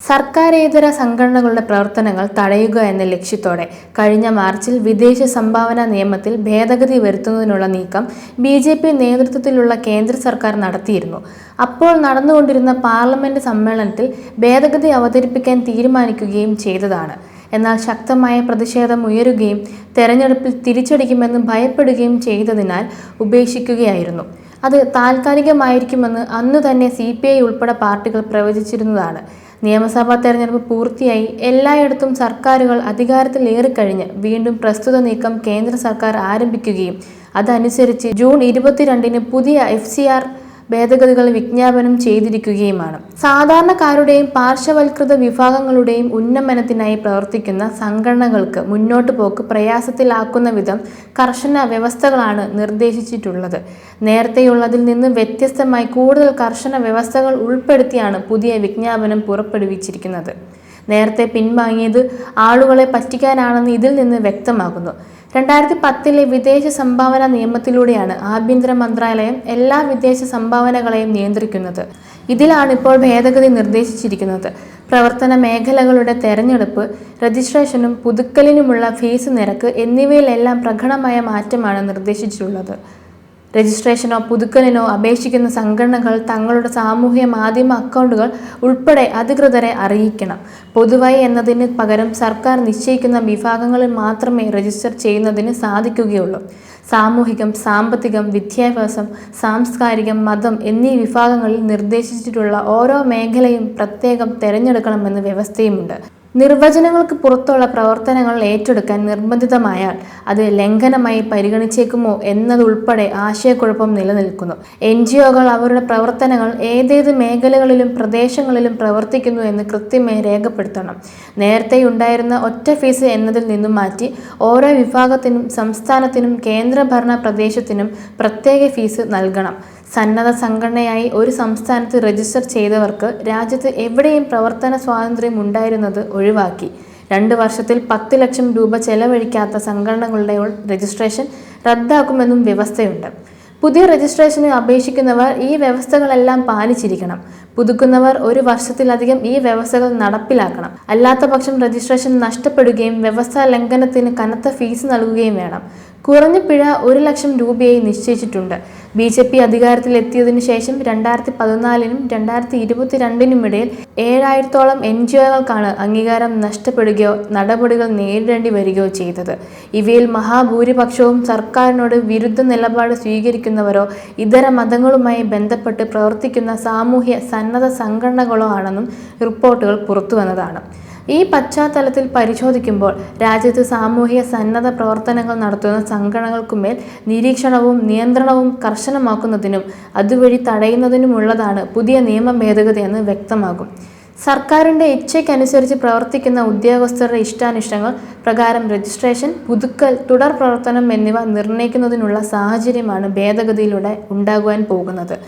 സർക്കാരേതര സംഘടനകളുടെ പ്രവർത്തനങ്ങൾ തടയുക എന്ന ലക്ഷ്യത്തോടെ കഴിഞ്ഞ മാർച്ചിൽ വിദേശ സംഭാവന നിയമത്തിൽ ഭേദഗതി വരുത്തുന്നതിനുള്ള നീക്കം ബി.ജെ.പി. നേതൃത്വത്തിലുള്ള കേന്ദ്ര സർക്കാർ നടത്തിയിരുന്നു. അപ്പോൾ നടന്നുകൊണ്ടിരുന്ന പാർലമെന്റ് സമ്മേളനത്തിൽ ഭേദഗതി അവതരിപ്പിക്കാൻ തീരുമാനിക്കുകയും ചെയ്തതാണ്. എന്നാൽ ശക്തമായ പ്രതിഷേധം ഉയരുകയും തെരഞ്ഞെടുപ്പിൽ തിരിച്ചടിക്കുമെന്ന് ഭയപ്പെടുകയും ചെയ്തതിനാൽ ഉപേക്ഷിക്കുകയായിരുന്നു. അത് താൽക്കാലികമായിരിക്കുമെന്ന് അന്നു തന്നെ CPI ഉൾപ്പെടെ പാർട്ടികൾ പ്രവചിച്ചിരുന്നതാണ്. നിയമസഭാ തെരഞ്ഞെടുപ്പ് പൂർത്തിയായി എല്ലായിടത്തും സർക്കാരുകൾ അധികാരത്തിലേറിക്കഴിഞ്ഞ് വീണ്ടും പ്രസ്തുത നീക്കം കേന്ദ്ര സർക്കാർ ആരംഭിക്കുകയും അതനുസരിച്ച് ജൂൺ 22-ന് പുതിയ FCR ഭേദഗതികൾ വിജ്ഞാപനം ചെയ്തിരിക്കുകയുമാണ്. സാധാരണക്കാരുടെയും പാർശ്വവൽകൃത വിഭാഗങ്ങളുടെയും ഉന്നമനത്തിനായി പ്രവർത്തിക്കുന്ന സംഘടനകൾക്ക് മുന്നോട്ടു പോക്ക് പ്രയാസത്തിലാക്കുന്ന വിധം കർശന വ്യവസ്ഥകളാണ് നിർദ്ദേശിച്ചിട്ടുള്ളത്. നേരത്തെയുള്ളതിൽ നിന്ന് വ്യത്യസ്തമായി കൂടുതൽ കർശന വ്യവസ്ഥകൾ ഉൾപ്പെടുത്തിയാണ് പുതിയ വിജ്ഞാപനം പുറപ്പെടുവിച്ചിരിക്കുന്നത്. നേരത്തെ പിൻവാങ്ങിയത് ആളുകളെ പറ്റിക്കാനാണെന്ന് ഇതിൽ നിന്ന് വ്യക്തമാകുന്നു. 2010 വിദേശ സംഭാവന നിയമത്തിലൂടെയാണ് ആഭ്യന്തര മന്ത്രാലയം എല്ലാ വിദേശ സംഭാവനകളെയും നിയന്ത്രിക്കുന്നത്. ഇതിലാണ് ഇപ്പോൾ ഭേദഗതി നിർദ്ദേശിച്ചിരിക്കുന്നത്. പ്രവർത്തന മേഖലകളുടെ തെരഞ്ഞെടുപ്പ്, രജിസ്ട്രേഷനും പുതുക്കലിനുമുള്ള ഫീസ് നിരക്ക് എന്നിവയിലെല്ലാം പ്രകടമായ മാറ്റമാണ് നിർദ്ദേശിച്ചിട്ടുള്ളത്. രജിസ്ട്രേഷനോ പുതുക്കലിനോ അപേക്ഷിക്കുന്ന സംഘടനകൾ തങ്ങളുടെ സാമൂഹ്യ മാധ്യമ അക്കൗണ്ടുകൾ ഉൾപ്പെടെ അധികൃതരെ അറിയിക്കണം. പൊതുവായി എന്നതിന് പകരം സർക്കാർ നിശ്ചയിക്കുന്ന വിഭാഗങ്ങളിൽ മാത്രമേ രജിസ്റ്റർ ചെയ്യുന്നതിന് സാധിക്കുകയുള്ളൂ. സാമൂഹികം, സാമ്പത്തികം, വിദ്യാഭ്യാസം, സാംസ്കാരികം, മതം എന്നീ വിഭാഗങ്ങളിൽ നിർദ്ദേശിച്ചിട്ടുള്ള ഓരോ മേഖലയും പ്രത്യേകം തിരഞ്ഞെടുക്കണമെന്ന് വ്യവസ്ഥയുമുണ്ട്. നിർവചനങ്ങൾക്ക് പുറത്തുള്ള പ്രവർത്തനങ്ങൾ ഏറ്റെടുക്കാൻ നിർബന്ധിതമായാൽ അത് ലംഘനമായി പരിഗണിച്ചേക്കുമോ എന്നതുൾപ്പെടെ ആശയക്കുഴപ്പം നിലനിൽക്കുന്നു. NGO-കൾ അവരുടെ പ്രവർത്തനങ്ങൾ ഏതേത് മേഖലകളിലും പ്രദേശങ്ങളിലും പ്രവർത്തിക്കുന്നു എന്ന് കൃത്യമായി രേഖപ്പെടുത്തണം. നേരത്തെയുണ്ടായിരുന്ന ഒറ്റ ഫീസ് എന്നതിൽ നിന്നും മാറ്റി ഓരോ വിഭാഗത്തിനും സംസ്ഥാനത്തിനും കേന്ദ്രഭരണ പ്രദേശത്തിനും പ്രത്യേക ഫീസ് നൽകണം. സന്നദ്ധ സംഘടനയായി ഒരു സംസ്ഥാനത്ത് രജിസ്റ്റർ ചെയ്തവർക്ക് രാജ്യത്ത് എവിടെയും പ്രവർത്തന സ്വാതന്ത്ര്യം ഉണ്ടായിരുന്നത് ഒഴിവാക്കി. 2 വർഷത്തിൽ 10 ലക്ഷം രൂപ ചെലവഴിക്കാത്ത സംഘടനകളുടെ രജിസ്ട്രേഷൻ റദ്ദാക്കുമെന്നും വ്യവസ്ഥയുണ്ട്. പുതിയ രജിസ്ട്രേഷന് അപേക്ഷിക്കുന്നവർ ഈ വ്യവസ്ഥകളെല്ലാം പാലിച്ചിരിക്കണം. പുതുക്കുന്നവർ 1 വർഷത്തിലധികം ഈ വ്യവസ്ഥകൾ നടപ്പിലാക്കണം. അല്ലാത്ത പക്ഷം രജിസ്ട്രേഷൻ നഷ്ടപ്പെടുകയും വ്യവസ്ഥാ ലംഘനത്തിന് കനത്ത ഫീസ് നൽകുകയും വേണം. കുറഞ്ഞ പിഴ 1 ലക്ഷം രൂപയായി നിശ്ചയിച്ചിട്ടുണ്ട്. BJP അധികാരത്തിലെത്തിയതിനു ശേഷം 2014-നും 2022-നും ഇടയിൽ 7000-ഓളം NGO-കൾക്കാണ് അംഗീകാരം നഷ്ടപ്പെടുകയോ നടപടികൾ നേരിടേണ്ടി വരികയോ ചെയ്തത്. ഇവയിൽ മഹാഭൂരിപക്ഷവും സർക്കാരിനോട് വിരുദ്ധ നിലപാട് സ്വീകരിക്കുന്നവരോ ഇതര മതങ്ങളുമായി ബന്ധപ്പെട്ട് പ്രവർത്തിക്കുന്ന സാമൂഹ്യ സന്നദ്ധ സംഘടനകളോ ആണെന്നും റിപ്പോർട്ടുകൾ പുറത്തുവന്നതാണ്. ഈ പശ്ചാത്തലത്തിൽ പരിശോധിക്കുമ്പോൾ രാജ്യത്ത് സാമൂഹിക സന്നദ്ധ പ്രവർത്തനങ്ങൾ നടത്തുന്ന സംഘടനകൾക്കുമേൽ നിരീക്ഷണവും നിയന്ത്രണവും കർശനമാക്കുന്നതിനും അതുവഴി തടയുന്നതിനുമുള്ളതാണ് പുതിയ നിയമ ഭേദഗതി എന്ന് വ്യക്തമാകും. സർക്കാരിൻ്റെ ഇച്ഛയ്ക്കനുസരിച്ച് പ്രവർത്തിക്കുന്ന ഉദ്യോഗസ്ഥരുടെ ഇഷ്ടാനിഷ്ടങ്ങൾ പ്രകാരം രജിസ്ട്രേഷൻ, പുതുക്കൽ, തുടർ പ്രവർത്തനം എന്നിവ നിർണ്ണയിക്കുന്നതിനുള്ള സാഹചര്യമാണ് ഭേദഗതിയിലൂടെ ഉണ്ടാകുവാൻ പോകുന്നത്.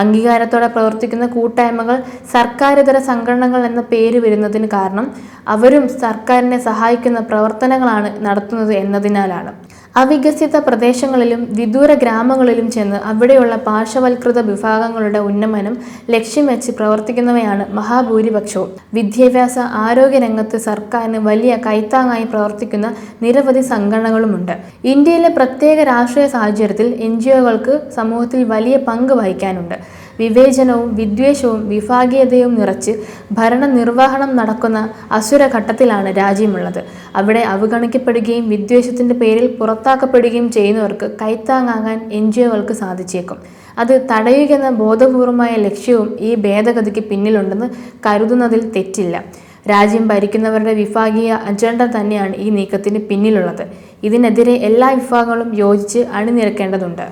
അംഗീകാരത്തോടെ പ്രവർത്തിക്കുന്ന കൂട്ടായ്മകൾ സർക്കാരിതര സംഘടനകൾ എന്ന പേര് വരുന്നതിന് കാരണം അവരും സർക്കാരിനെ സഹായിക്കുന്ന പ്രവർത്തനങ്ങളാണ് നടത്തുന്നത് എന്നതിനാലാണ്. അവികസിത പ്രദേശങ്ങളിലും വിദൂര ഗ്രാമങ്ങളിലും ചെന്ന് അവിടെയുള്ള പാർശ്വവൽകൃത വിഭാഗങ്ങളുടെ ഉന്നമനം ലക്ഷ്യം വെച്ച് പ്രവർത്തിക്കുന്നവയാണ് മഹാഭൂരിപക്ഷവും. വിദ്യാഭ്യാസ, ആരോഗ്യ രംഗത്ത് സർക്കാരിന് വലിയ കൈത്താങ്ങായി പ്രവർത്തിക്കുന്ന നിരവധി സംഘടനകളുമുണ്ട്. ഇന്ത്യയിലെ പ്രത്യേക രാഷ്ട്രീയ സാഹചര്യത്തിൽ NGO-കൾക്ക് സമൂഹത്തിൽ വലിയ പങ്ക് വഹിക്കാനുണ്ട്. വിവേചനവും വിദ്വേഷവും വിഭാഗീയതയും നിറച്ച് ഭരണനിർവഹണം നടക്കുന്ന അസുരഘട്ടത്തിലാണ് രാജ്യമുള്ളത്. അവിടെ അവഗണിക്കപ്പെടുകയും വിദ്വേഷത്തിൻ്റെ പേരിൽ പുറത്താക്കപ്പെടുകയും ചെയ്യുന്നവർക്ക് കൈത്താങ്ങാകാൻ NGO-കൾക്ക് സാധിച്ചേക്കും. അത് തടയുകയെന്ന ബോധപൂർവമായ ലക്ഷ്യവും ഈ ഭേദഗതിക്ക് പിന്നിലുണ്ടെന്ന് കരുതുന്നതിൽ തെറ്റില്ല. രാജ്യം ഭരിക്കുന്നവരുടെ വിഭാഗീയ അജണ്ട തന്നെയാണ് ഈ നീക്കത്തിന് പിന്നിലുള്ളത്. ഇതിനെതിരെ എല്ലാ വിഭാഗങ്ങളും യോജിച്ച് അണിനിരക്കേണ്ടതുണ്ട്.